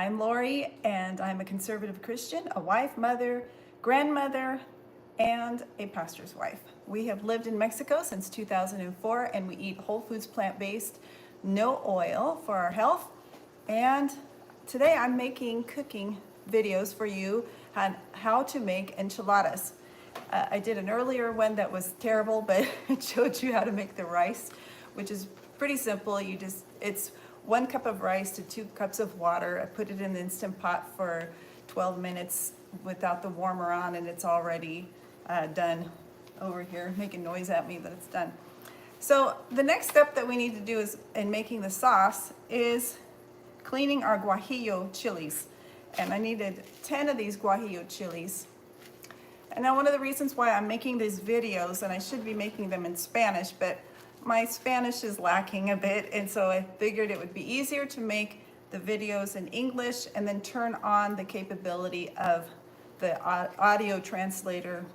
I'm Lori, and I'm a conservative Christian, a wife, mother, grandmother, and a pastor's wife. We have lived in Mexico since 2004, and we eat whole foods, plant-based, no oil for our health. And today I'm making cooking videos for you on how to make enchiladas. I did an earlier one that was terrible, but it showed you how to make the rice, which is pretty simple. It's 1 cup of rice to 2 cups of water. I put it in the Instant Pot for 12 minutes without the warmer on, and it's already done over here, making noise at me that it's done. So the next step that we need to do is in making the sauce is cleaning our guajillo chilies. And I needed 10 of these guajillo chilies. And now one of the reasons why I'm making these videos, and I should be making them in Spanish, but my Spanish is lacking a bit, and so I figured it would be easier to make the videos in English and then turn on the capability of the audio translation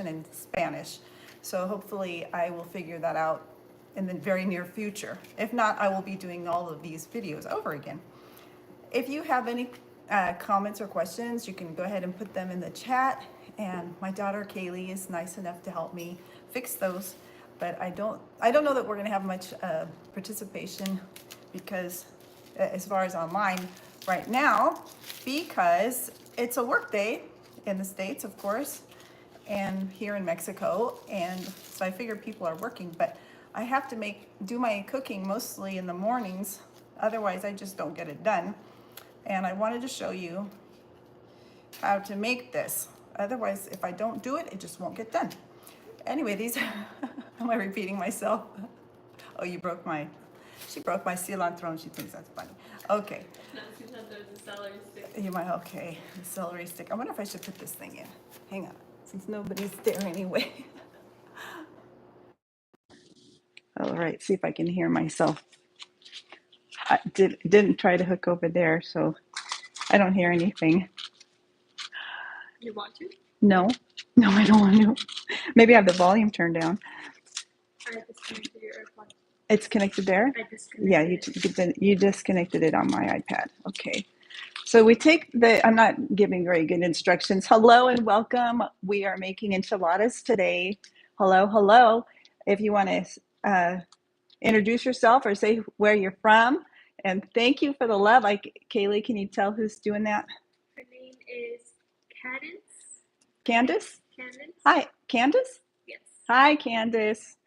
in Spanish. So hopefully I will figure that out in the very near future. If not, I will be doing all of these videos over again. If you have any comments or questions, you can go ahead and put them in the chat, and my daughter Kaylee is nice enough to help me fix those. But I don't know that we're going to have much participation because as far as online right now, because it's a work day in the States, of course, and here in Mexico, and so I figure people are working, but I have to do my cooking mostly in the mornings, otherwise I just don't get it done. And I wanted to show you how to make this. Otherwise, if I don't do it, it just won't get done. Anyway, these are, am I repeating myself? Oh, she broke my cilantro and she thinks that's funny. Okay. No, she's not there, the celery stick. You might, okay, the celery stick. I wonder if I should put this thing in. Hang on, since nobody's there anyway. All right, see if I can hear myself. I didn't try to hook over there, so I don't hear anything. You want to? No, I don't want to. Maybe I have the volume turned down. I disconnected your AirPod. It's connected there? I disconnected Yeah, you disconnected it on my iPad. Okay. So we take I'm not giving very good instructions. Hello and welcome. We are making enchiladas today. Hello. If you want to introduce yourself or say where you're from. And thank you for the love. Kaylee, can you tell who's doing that? Her name is Candace? Candace? Hi, Candace? Yes. Hi, Candace.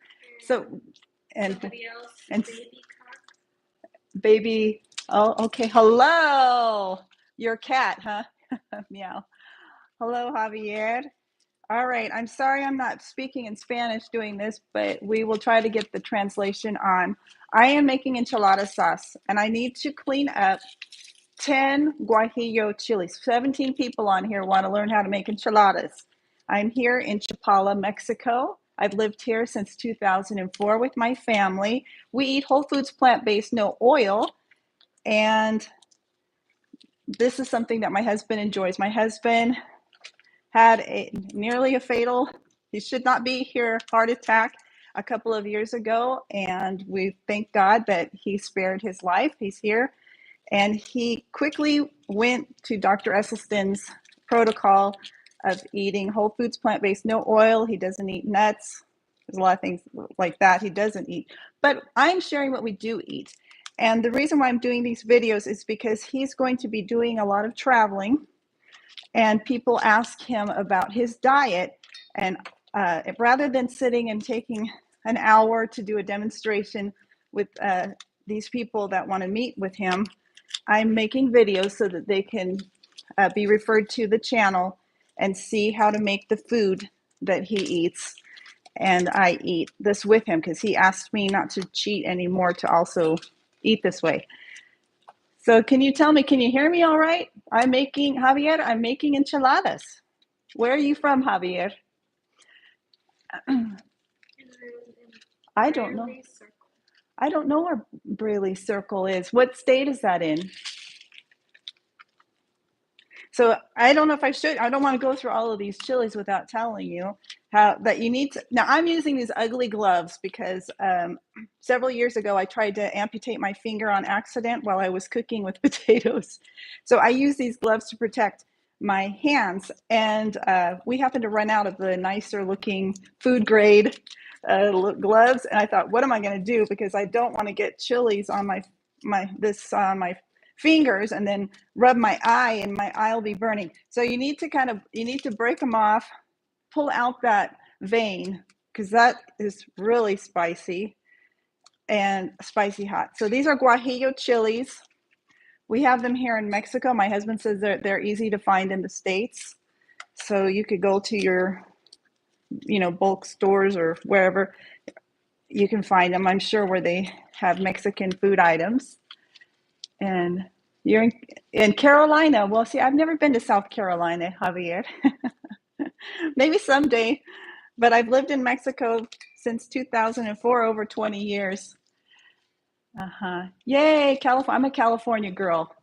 And somebody else, and Baby Cock. Baby, oh, okay. Hello. Your cat, huh? Meow. Hello, Javier. All right. I'm sorry I'm not speaking in Spanish doing this, but we will try to get the translation on. I am making enchilada sauce, and I need to clean up 10 guajillo chilies. 17 people on here want to learn how to make enchiladas. I'm here in Chapala, Mexico. I've lived here since 2004 with my family. We eat whole foods, plant-based, no oil. And this is something that my husband enjoys. My husband had nearly a fatal, he should not be here, heart attack a couple of years ago. And we thank God that he spared his life. He's here. And he quickly went to Dr. Esselstyn's protocol of eating whole foods, plant-based, no oil. He doesn't eat nuts. There's a lot of things like that he doesn't eat. But I'm sharing what we do eat. And the reason why I'm doing these videos is because he's going to be doing a lot of traveling. And people ask him about his diet. And rather than sitting and taking an hour to do a demonstration with these people that want to meet with him, I'm making videos so that they can be referred to the channel and see how to make the food that he eats. And I eat this with him because he asked me not to cheat anymore, to also eat this way. So can you tell me, can you hear me all right? Javier, I'm making enchiladas. Where are you from, Javier? I don't know. I don't know where Braley Circle is. What state is that in? So I don't know if I should. I don't want to go through all of these chilies without telling you how that you need to. Now I'm using these ugly gloves because several years ago I tried to amputate my finger on accident while I was cooking with potatoes. So I use these gloves to protect my hands, and we happened to run out of the nicer looking food grade gloves, and I thought, what am I going to do, because I don't want to get chilies on my fingers and then rub my eye and my eye will be burning. So you need to break them off, pull out that vein, because that is really spicy and spicy hot. So these are guajillo chilies. We have them here in Mexico. My husband says they're easy to find in the States. So you could go to your, bulk stores or wherever you can find them. I'm sure where they have Mexican food items. And you're in Carolina. Well, see, I've never been to South Carolina, Javier. Maybe someday. But I've lived in Mexico since 2004, over 20 years. Uh-huh. Yay, California. I'm a California girl.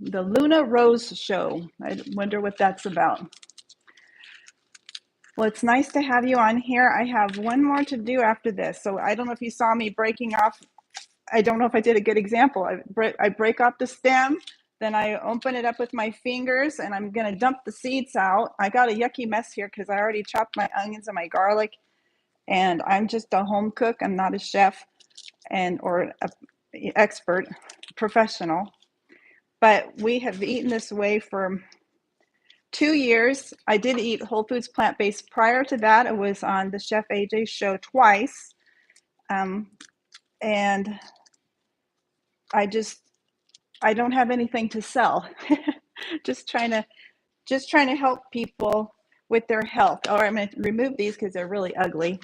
The Luna Rose Show. I wonder what that's about. Well, it's nice to have you on here. I have one more to do after this. So I don't know if you saw me breaking off. I don't know if I did a good example. I break off the stem, then I open it up with my fingers, and I'm going to dump the seeds out. I got a yucky mess here because I already chopped my onions and my garlic, and I'm just a home cook. I'm not a chef or an expert professional. But we have eaten this way for 2 years. I did eat whole foods plant-based. Prior to that, I was on the Chef AJ show twice. And I don't have anything to sell. just trying to help people with their health. All right, I'm going to remove these because they're really ugly.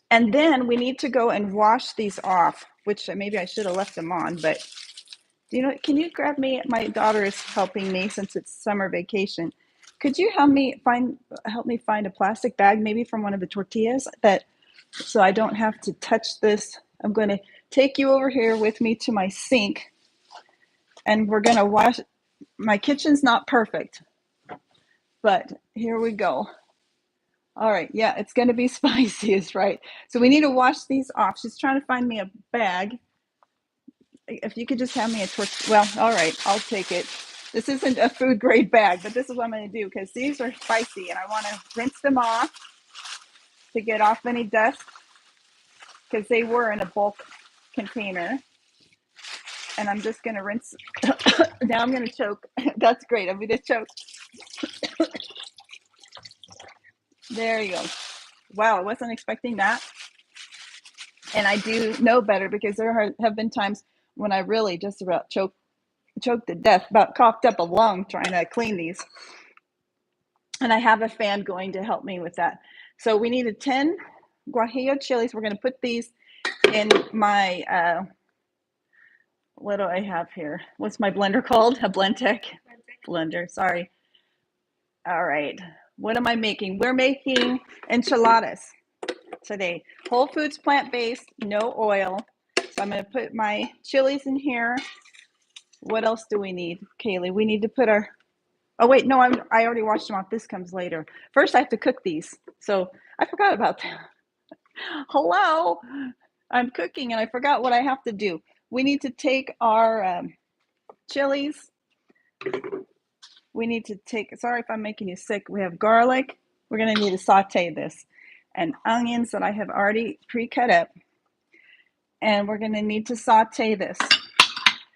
And then we need to go and wash these off, which maybe I should have left them on, but can you grab me? My daughter is helping me since it's summer vacation. Could you help me find a plastic bag, maybe from one of the tortillas, so I don't have to touch this. I'm going to take you over here with me to my sink, and we're going to wash. My kitchen's not perfect, but here we go. All right, yeah, it's going to be spicy, is right. So we need to wash these off. She's trying to find me a bag. If you could just have me a torch. Well, all right, I'll take it. This isn't a food grade bag, but this is what I'm going to do because these are spicy and I want to rinse them off to get off any dust because they were in a bulk container. And I'm just going to rinse. Now I'm going to choke. That's great. I'm going to choke. There you go. Wow, I wasn't expecting that. And I do know better because there have been times when I really just about choked to death, about coughed up a lung trying to clean these. And I have a fan going to help me with that. So we needed 10 guajillo chilies. We're going to put these in my, what do I have here? What's my blender called? A Blendtec blender. Sorry. All right. What am I making? We're making enchiladas today. Whole foods, plant-based, no oil. So I'm going to put my chilies in here. What else do we need, Kaylee? We need to put our, oh wait, no, I already washed them off. This comes later. First I have to cook these. So I forgot about that. Hello, I'm cooking and I forgot what I have to do. We need to take our chilies. We need to take, sorry if I'm making you sick. We have garlic. We're going to need to saute this, and onions that I have already pre-cut up. And we're going to need to saute this.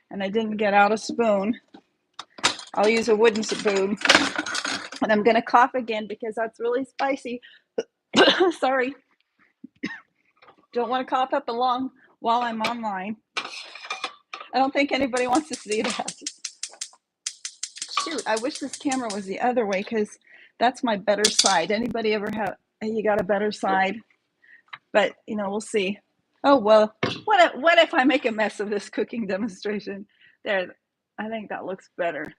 And I didn't get out a spoon. I'll use a wooden spoon. And I'm going to cough again because that's really spicy. Sorry. Don't want to cough up a lung while I'm online. I don't think anybody wants to see that. Shoot, I wish this camera was the other way because that's my better side. Anybody ever have, you got a better side? But, we'll see. Oh, well, what if I make a mess of this cooking demonstration? There, I think that looks better.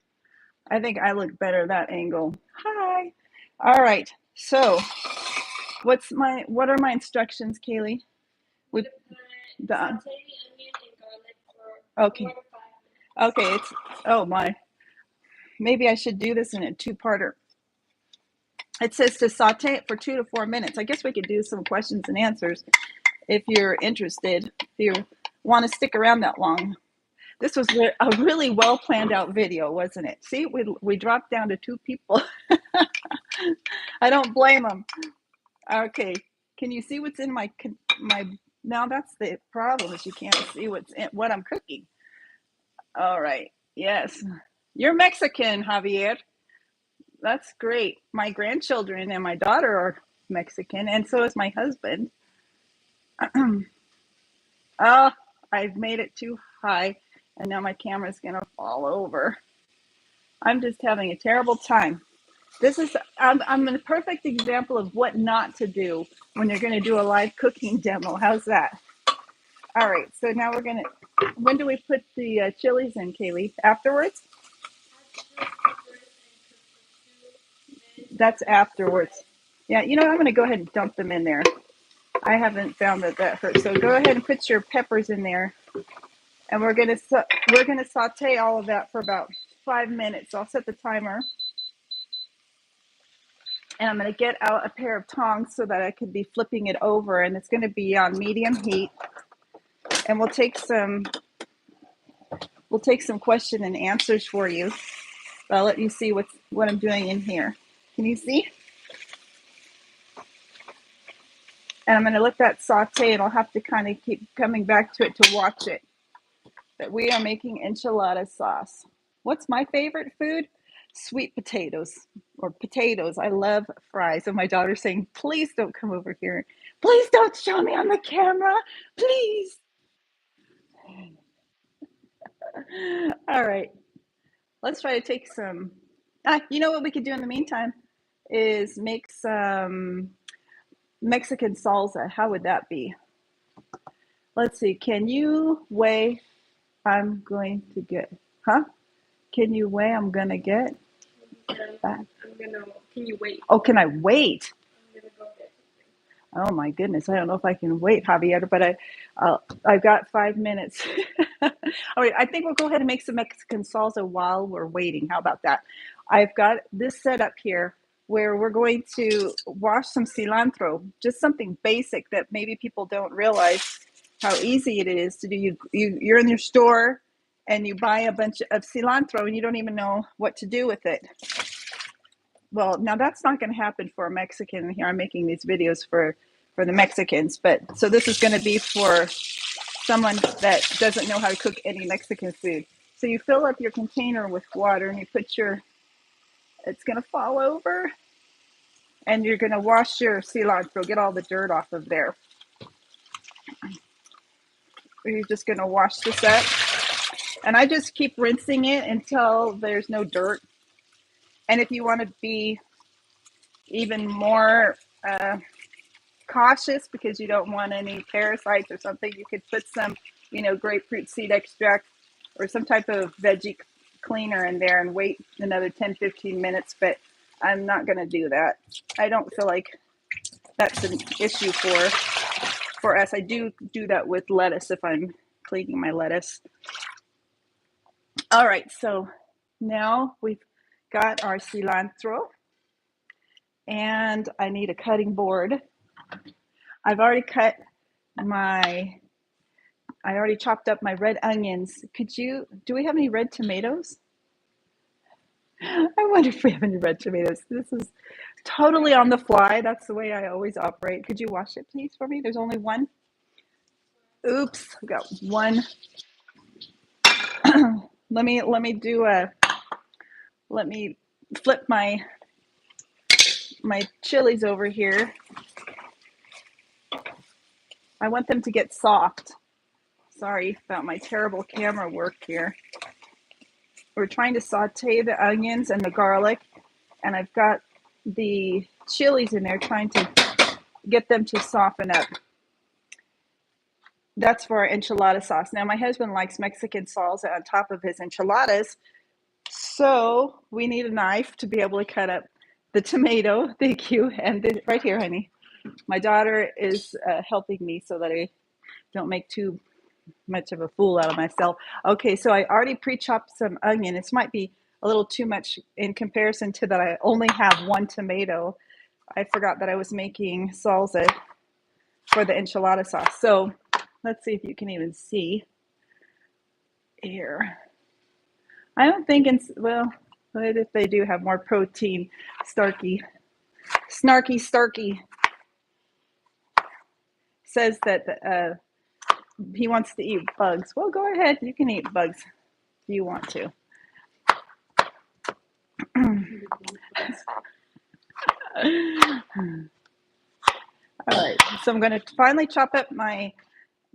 I think I look better that angle. Hi. All right. So, what are my instructions, Kaylee? With the saute the onion and garlic for okay. 4 to 5 minutes. Okay, it's oh my. Maybe I should do this in a two-parter. It says to saute it for 2 to 4 minutes. I guess we could do some questions and answers if you're interested, if you want to stick around that long. This was a really well planned out video, wasn't it? See, we dropped down to 2 people. I don't blame them. Okay, can you see what's in my? Now that's the problem, is you can't see what I'm cooking. All right. Yes, you're Mexican, Javier. That's great. My grandchildren and my daughter are Mexican, and so is my husband. Oh, I've made it too high, and now my camera's gonna fall over. I'm just having a terrible time. I'm a perfect example of what not to do when you're gonna do a live cooking demo. How's that? All right, so now when do we put the chilies in, Kaylee? Afterwards? That's afterwards. Yeah, I'm gonna go ahead and dump them in there. I haven't found that hurts. So go ahead and put your peppers in there, and we're gonna saute all of that for about 5 minutes. I'll set the timer, and I'm gonna get out a pair of tongs so that I could be flipping it over, and it's gonna be on medium heat. And we'll take some question and answers for you. But I'll let you see what I'm doing in here. Can you see? And I'm going to let that saute, and I'll have to kind of keep coming back to it to watch it. But we are making enchilada sauce. What's my favorite food? Sweet potatoes, or potatoes. I love fries. And my daughter's saying, please don't come over here. Please don't show me on the camera. Please. All right. Let's try to take some. You know what we could do in the meantime is make some Mexican salsa. How would that be? Let's see. Can you weigh? I'm going to get. Huh? Can you weigh? I'm gonna get. Can you wait? Oh, can I wait? I'm gonna go get Oh my goodness, I don't know if I can wait, Javier, but I've got 5 minutes. All right, I think we'll go ahead and make some Mexican salsa while we're waiting. How about that? I've got this set up here where we're going to wash some cilantro, just something basic that maybe people don't realize how easy it is to do. You're in your store and you buy a bunch of cilantro and you don't even know what to do with it. Well, now that's not going to happen for a Mexican. Here I'm making these videos for the Mexicans, but so this is going to be for someone that doesn't know how to cook any Mexican food. So you fill up your container with water and you put it's going to fall over, and you're going to wash your cilantro, get all the dirt off of there. You're just going to wash this up, and I just keep rinsing it until there's no dirt. And if you want to be even more cautious because you don't want any parasites or something, you could put some, grapefruit seed extract or some type of veggie cleaner in there and wait another 10-15 minutes. But I'm not going to do that. I don't feel like that's an issue for us. I do that with lettuce if I'm cleaning my lettuce. All right, so now we've got our cilantro, and I need a cutting board. I've already I already chopped up my red onions. Do we have any red tomatoes? I wonder if we have any red tomatoes. This is totally on the fly. That's the way I always operate. Could you wash it, please, for me? There's only one. Oops, I got one. Let me flip my chilies over here. I want them to get soft. Sorry about my terrible camera work here. We're trying to saute the onions and the garlic, and I've got the chilies in there trying to get them to soften up. That's for our enchilada sauce. Now, my husband likes Mexican salsa on top of his enchiladas, so we need a knife to be able to cut up the tomato. Thank you. And right here, honey. My daughter is helping me so that I don't make too much of a fool out of myself. Okay, so I already pre-chopped some onion. This might be a little too much in comparison to that I only have one tomato. I forgot that I was making salsa for the enchilada sauce. So let's see if you can even see here. I don't think it's, well, what if they do have more protein? Snarky says that he wants to eat bugs. Well, go ahead. You can eat bugs if you want to. All right, so I'm going to finally chop up my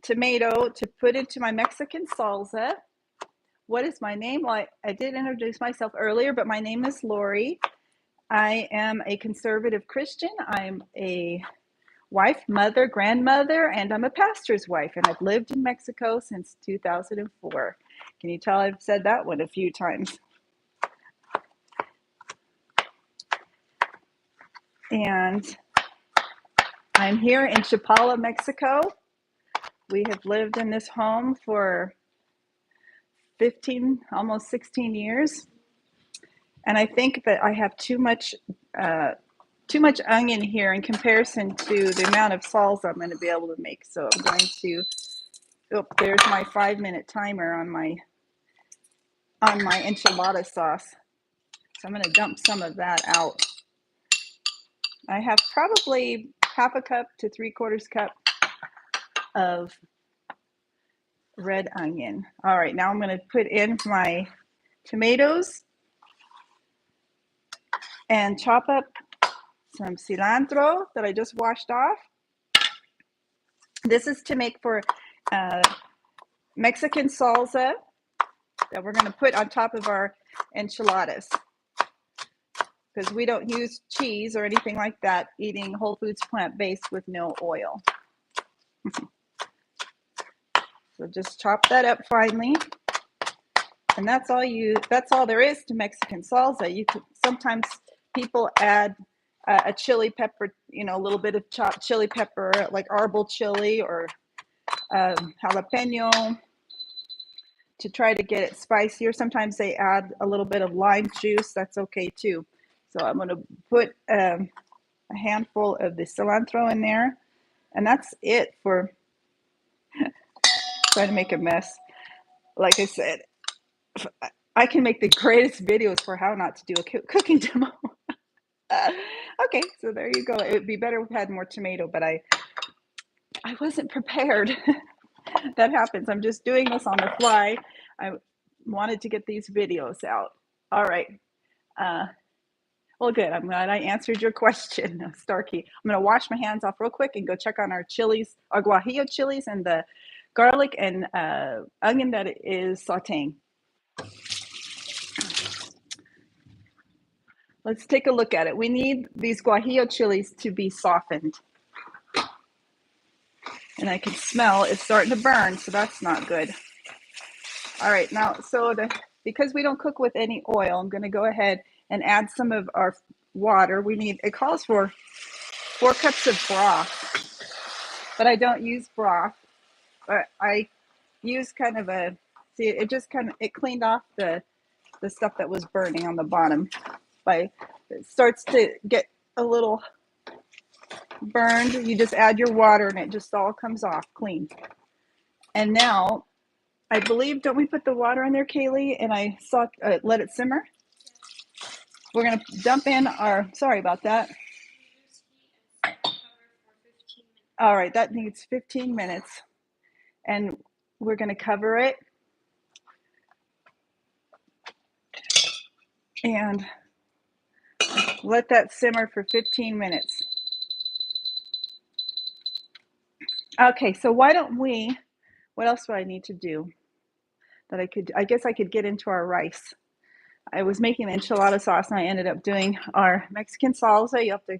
tomato to put into my Mexican salsa. What is my name? Well, I did introduce myself earlier, but my name is Lori. I am a conservative Christian. I'm a wife, mother, grandmother, and I'm a pastor's wife, and I've lived in Mexico since 2004. Can you tell I've said that one a few times? And I'm here in Chapala, Mexico. We have lived in this home for 15, almost 16 years. And I think that I have too much onion here in comparison to the amount of salsa I'm going to be able to make. So I'm going to, oh, there's my 5-minute timer on my enchilada sauce. So I'm going to dump some of that out. I have probably half a cup to 3/4 cup of red onion. All right, now I'm going to put in my tomatoes and chop up some cilantro that I just washed off. This is to make for Mexican salsa that we're going to put on top of our enchiladas, because we don't use cheese or anything like that, eating whole foods plant-based with no oil. So just chop that up finely. And that's all there is to Mexican salsa. You could, sometimes people add a chili pepper, a little bit of chopped chili pepper, like arbol chili or jalapeno, to try to get it spicier. Sometimes they add a little bit of lime juice. That's okay too. So I'm going to put a handful of the cilantro in there, and that's it for trying to make a mess. Like I said, I can make the greatest videos for how not to do a cooking demo. Okay, so there you go. It would be better if we had more tomato, but I wasn't prepared. That happens. I'm just doing this on the fly. I wanted to get these videos out. All right. Well, good. I'm glad I answered your question, Starkey. I'm going to wash my hands off real quick and go check on our chilies, our guajillo chilies, and the garlic and onion that is sauteing. Let's take a look at it. We need these guajillo chilies to be softened. And I can smell it's starting to burn, so that's not good. All right, now, because we don't cook with any oil, I'm going to go ahead and add some of our water. It calls for 4 cups of broth, but I don't use broth. But I use kind of it cleaned off the stuff that was burning on the bottom. It starts to get a little burned, you just add your water and it just all comes off clean. And now, I believe, don't we put the water in there, Kaylee? And I let it simmer. We're going to dump in sorry about that. All right, that needs 15 minutes. And we're going to cover it. And let that simmer for 15 minutes. Okay, so what else do I need to do I guess I could get into our rice. I was making the enchilada sauce and I ended up doing our Mexican salsa. You have to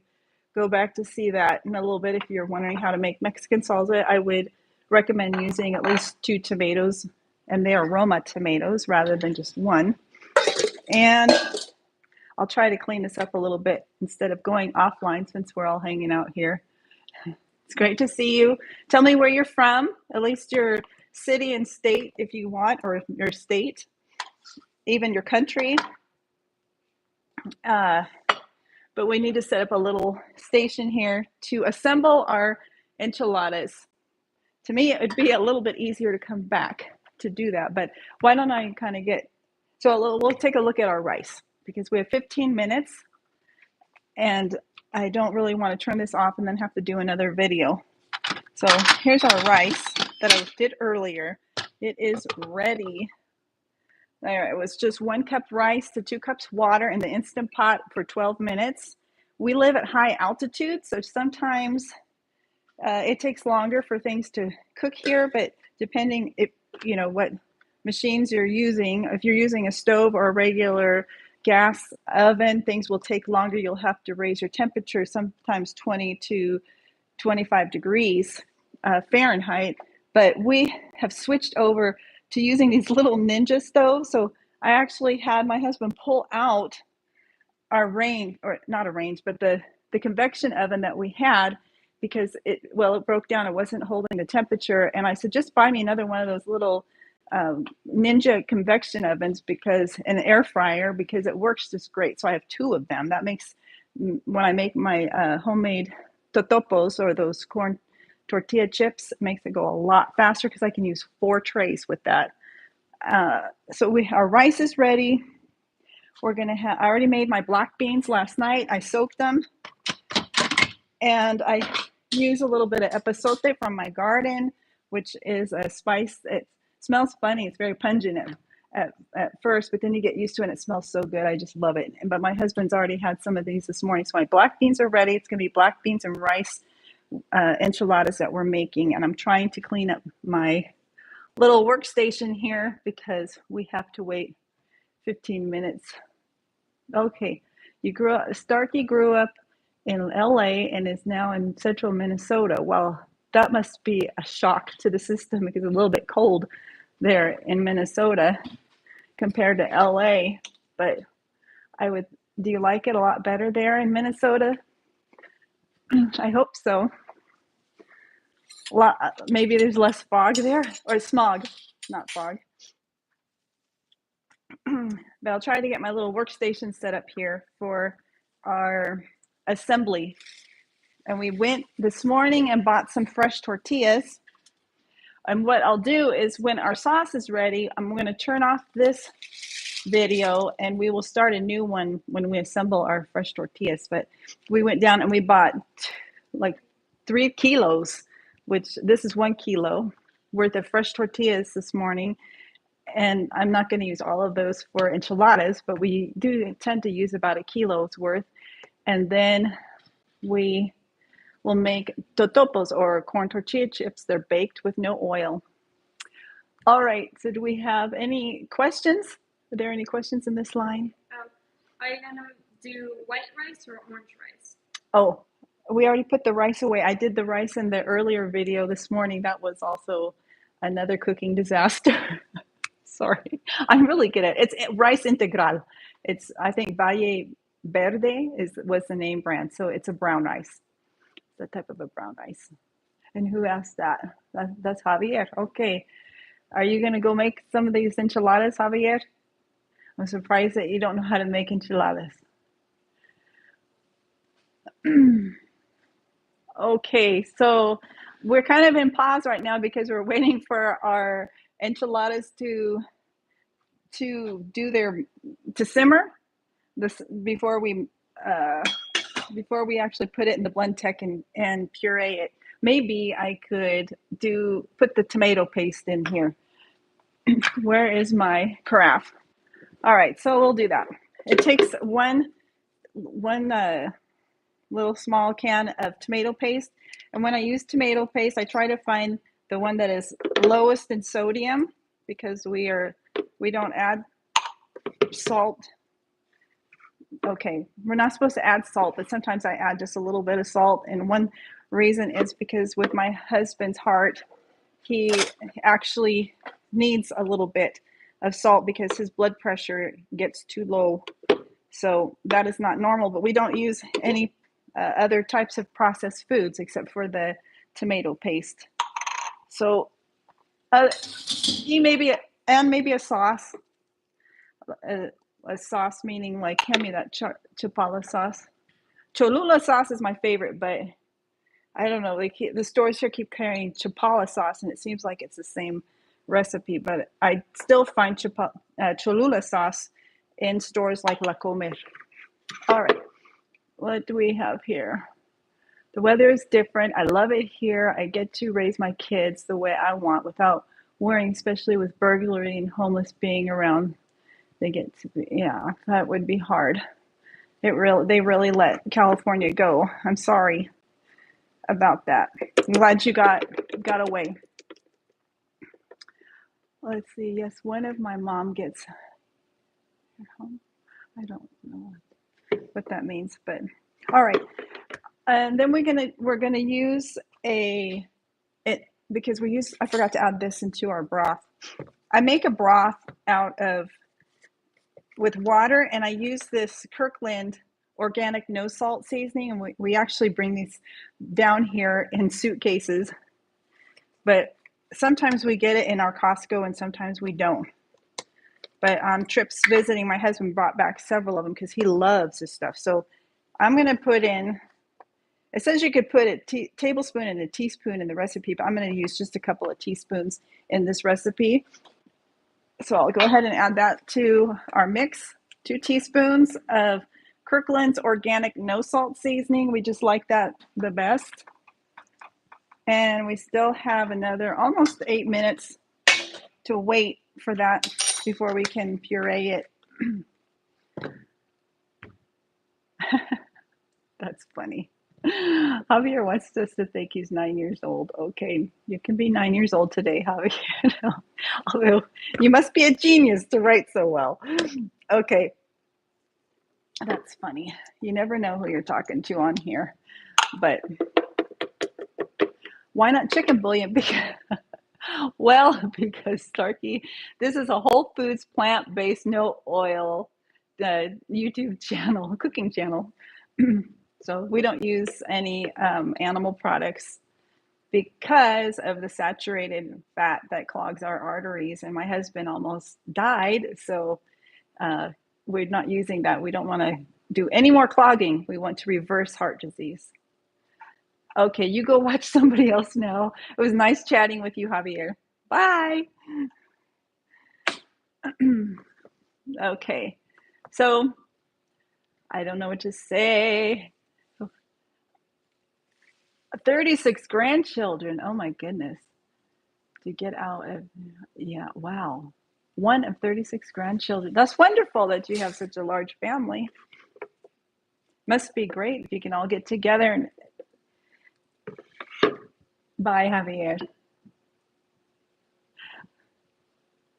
go back to see that in a little bit. If you're wondering how to make Mexican salsa, I would recommend using at least 2 tomatoes, and they are Roma tomatoes rather than just one. And I'll try to clean this up a little bit instead of going offline since we're all hanging out here. It's great to see you. Tell me where you're from, at least your city and state if you want, or your state, even your country. but we need to set up a little station here to assemble our enchiladas. To me, it would be a little bit easier to come back to do that, but why don't I kind of so we'll take a look at our rice because we have 15 minutes and I don't really want to turn this off and then have to do another video. So here's our rice that I did earlier. It is ready. There, it was just 1 cup rice to 2 cups water in the Instant Pot for 12 minutes. We live at high altitude, so sometimes it takes longer for things to cook here, but depending if what machines you're using, if you're using a stove or a regular gas oven, things will take longer. You'll have to raise your temperature sometimes 20 to 25 degrees Fahrenheit, but we have switched over to using these little Ninja stoves. So I actually had my husband pull out our range, or not a range, but the convection oven that we had because it broke down. It wasn't holding the temperature. And I said, just buy me another one of those little Ninja convection ovens an air fryer because it works just great. So I have 2 of them. That makes, when I make my homemade totopos or those corn tortilla chips, it makes it go a lot faster because I can use 4 trays with that. So our rice is ready. We're gonna I already made my black beans last night. I soaked them and I use a little bit of epazote from my garden, which is a spice. It smells funny. It's very pungent at first, but then you get used to it and it smells so good. I just love it. But my husband's already had some of these this morning. So my black beans are ready. It's gonna be black beans and rice enchiladas that we're making. And I'm trying to clean up my little workstation here because we have to wait 15 minutes. Okay, Starkey grew up in LA and is now in central Minnesota. Well, that must be a shock to the system because it's a little bit cold there in Minnesota compared to LA. But do you like it a lot better there in Minnesota? I hope so. Maybe there's less fog there, or smog, not fog. But I'll try to get my little workstation set up here for our assembly. And we went this morning and bought some fresh tortillas. And what I'll do is when our sauce is ready, I'm going to turn off this video and we will start a new one when we assemble our fresh tortillas. But we went down and we bought like 3 kilos, which this is 1 kilo worth of fresh tortillas this morning. And I'm not going to use all of those for enchiladas, but we do tend to use about 1 kilo's worth. And then we will make totopos or corn tortilla chips. They're baked with no oil. All right, so do we have any questions? Are there any questions in this line? Are you gonna do white rice or orange rice? Oh, we already put the rice away. I did the rice in the earlier video this morning. That was also another cooking disaster. Sorry, I'm really good at it. It's rice integral. I think Valle Verde was the name brand. So it's a brown rice. The type of a brown rice. And who asked that? That's Javier. Okay. Are you going to go make some of these enchiladas, Javier? I'm surprised that you don't know how to make enchiladas. Okay, so we're kind of in pause right now because we're waiting for our enchiladas to simmer before we actually put it in the blend tech and puree it. Maybe I could put the tomato paste in here. Where is my carafe? All right, so we'll do that. It takes one little small can of tomato paste. And when I use tomato paste, I try to find the one that is lowest in sodium because we don't add salt. Okay, we're not supposed to add salt, but sometimes I add just a little bit of salt. And one reason is because with my husband's heart, he actually needs a little bit of salt because his blood pressure gets too low. So that is not normal, but we don't use any other types of processed foods except for the tomato paste. So maybe a sauce. A sauce meaning like, hand me that chapala sauce. Cholula sauce is my favorite, but I don't know. The stores here keep carrying Chapala sauce, and it seems like it's the same recipe. But I still find Cholula sauce in stores like La Comer. All right, what do we have here? The weather is different. I love it here. I get to raise my kids the way I want without worrying, especially with burglary and homeless being around. They get to be, yeah, that would be hard. They really let California go. I'm sorry about that. I'm glad you got away. Let's see. Yes, when if my mom gets home? I don't know what that means, but all right. And then we're gonna use it because I forgot to add this into our broth. I make a broth with water, and I use this Kirkland organic no salt seasoning, and we actually bring these down here in suitcases, but sometimes we get it in our Costco and sometimes we don't. But on trips visiting, my husband brought back several of them because he loves this stuff. So I'm going to put in, it says you could put a tablespoon and a teaspoon in the recipe, but I'm going to use just a couple of teaspoons in this recipe. So I'll go ahead and add that to our mix. 2 teaspoons of Kirkland's organic no salt seasoning. We just like that the best. And we still have another almost 8 minutes to wait for that before we can puree it. That's funny. Javier wants us to think he's 9 years old. Okay, you can be 9 years old today, Javier. Although you must be a genius to write so well. Okay, that's funny. You never know who you're talking to on here. But why not chicken bouillon? Because Starkey, this is a Whole Foods plant-based, no oil, the YouTube channel, cooking channel. So we don't use any animal products because of the saturated fat that clogs our arteries. And my husband almost died, so we're not using that. We don't want to do any more clogging. We want to reverse heart disease. Okay, you go watch somebody else now. It was nice chatting with you, Javier. Bye. Okay, so I don't know what to say. 36 grandchildren. Oh my goodness. To get out of, yeah, wow. One of 36 grandchildren. That's wonderful that you have such a large family. Must be great if you can all get together and bye, Javier.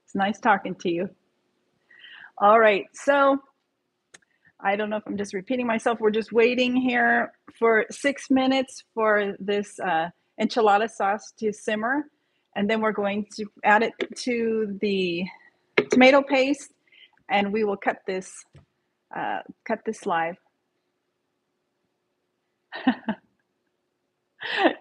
It's nice talking to you. All right, so I don't know if I'm just repeating myself. We're just waiting here for 6 minutes for this enchilada sauce to simmer. And then we're going to add it to the tomato paste, and we will cut this live.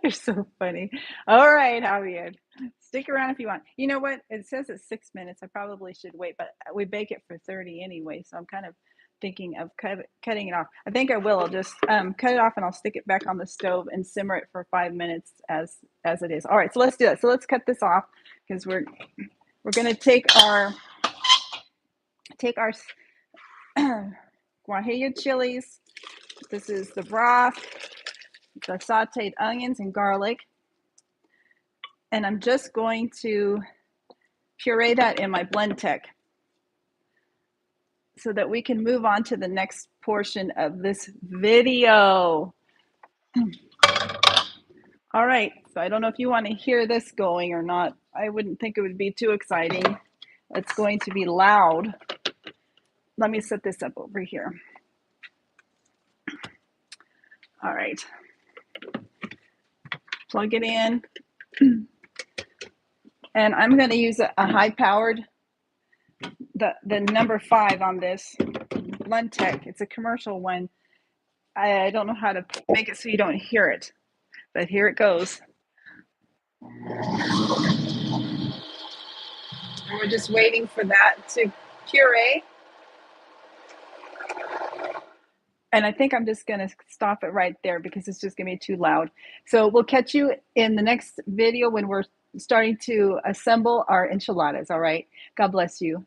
You're so funny. All right, Javier. Stick around if you want. You know what? It says it's 6 minutes. I probably should wait, but we bake it for 30 anyway, so I'm kind of thinking of cutting it off. I think I will. I'll just cut it off and I'll stick it back on the stove and simmer it for 5 minutes as it is. All right, so let's do it. So let's cut this off because we're going to take our guajillo chilies. This is the broth, the sauteed onions and garlic. And I'm just going to puree that in my blend tech so that we can move on to the next portion of this video. All right, so I don't know if you want to hear this going or not. I wouldn't think it would be too exciting. It's going to be loud. Let me set this up over here. All right. Plug it in. And I'm going to use a high-powered, the number 5 on this blend tech. It's a commercial one. I don't know how to make it so you don't hear it, but here it goes. And we're just waiting for that to puree. And I think I'm just going to stop it right there because it's just going to be too loud. So we'll catch you in the next video when we're starting to assemble our enchiladas. All right. God bless you.